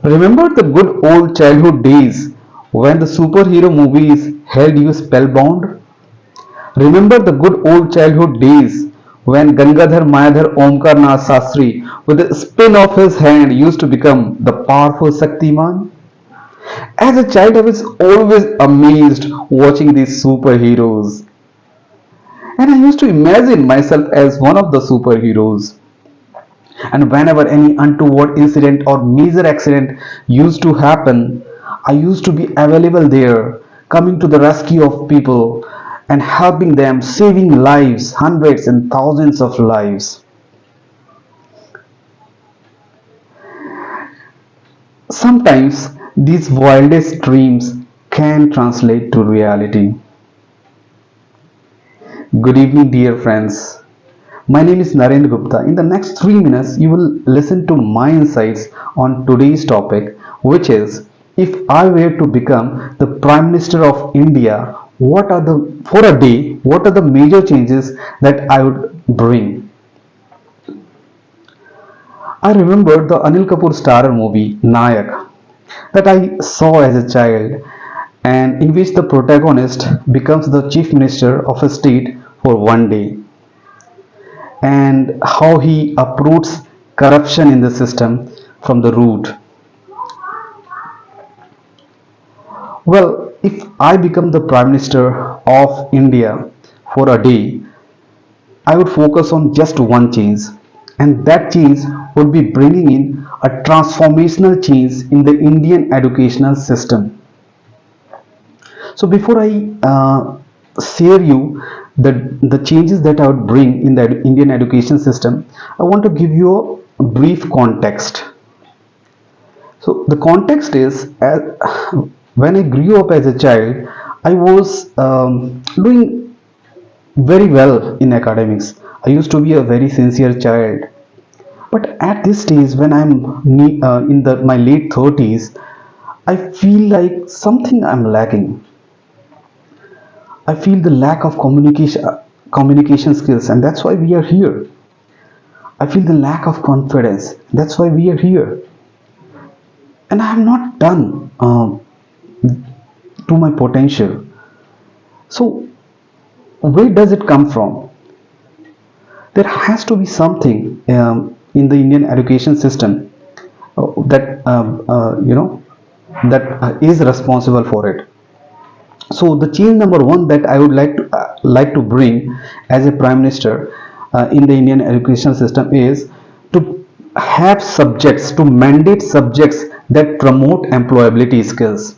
Remember the good old childhood days when the superhero movies held you spellbound? Remember the good old childhood days when Gangadhar Mayadhar Omkar Nath Sastri, with a spin of his hand, used to become the powerful Shaktiman? As a child, I was always amazed watching these superheroes, and I used to imagine myself as one of the superheroes. And whenever any untoward incident or major accident used to happen, I used to be available there, coming to the rescue of people and helping them, saving lives, hundreds and thousands of lives. Sometimes these wildest dreams can translate to reality. Good evening, dear friends. My name is Narendra Gupta. In the next 3 minutes, you will listen to my insights on today's topic, which is, if I were to become the Prime Minister of India, what are the for a day, what are the major changes that I would bring? I remember the Anil Kapoor starrer movie Nayak that I saw as a child, and in which the protagonist becomes the chief minister of a state for one day, and how he uproots corruption in the system from the root. Well, if I become the Prime Minister of India for a day, I would focus on just one change, and that change would be bringing in a transformational change in the Indian educational system. So before I share you the changes that I would bring in the Indian education system, I want to give you a brief context. So the context is, when I grew up as a child, I was doing very well in academics. I used to be a very sincere child. But at this stage, when I'm in my late 30s, I feel like something I'm lacking. I feel the lack of communication skills, and that's why we are here. I feel the lack of confidence. That's why we are here. And I have not done to my potential. So where does it come from? There has to be something in the Indian education system that is responsible for it. So the change number one that I would like to bring as a prime minister in the Indian education system is to have subjects, to mandate subjects that promote employability skills.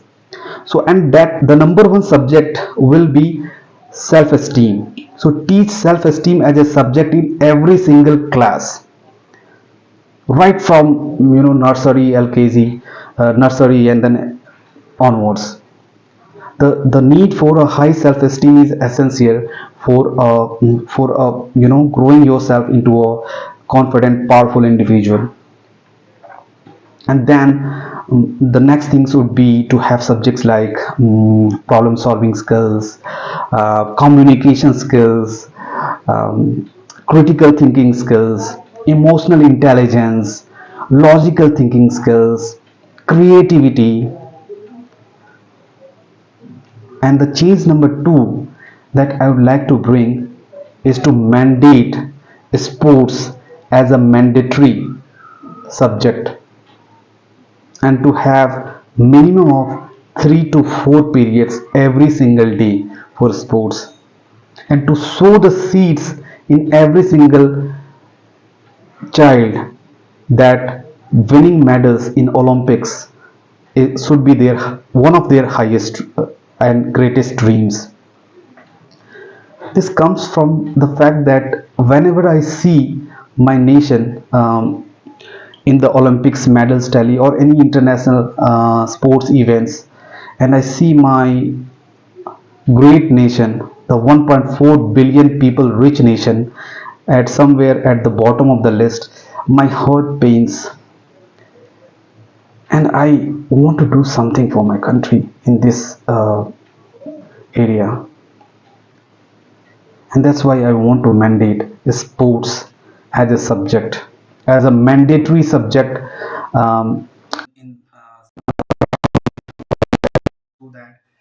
So, and that the number one subject will be self-esteem. So teach self-esteem as a subject in every single class, right from nursery, LKG, nursery, and then onwards. The need for a high self-esteem is essential for growing yourself into a confident, powerful individual. And then the next things would be to have subjects like problem solving skills, communication skills, critical thinking skills, emotional intelligence, logical thinking skills, creativity. And the change number two that I would like to bring is to mandate sports as a mandatory subject, and to have minimum of 3 to 4 periods every single day for sports, and to sow the seeds in every single child that winning medals in Olympics should be their one of their highest and greatest dreams. This comes from the fact that whenever I see my nation in the Olympics medals tally or any international sports events, and I see my great nation, the 1.4 billion people rich nation, at somewhere at the bottom of the list, my heart pains, and I want to do something for my country in this area. And that's why I want to mandate sports as a subject, as a mandatory subject, um, so that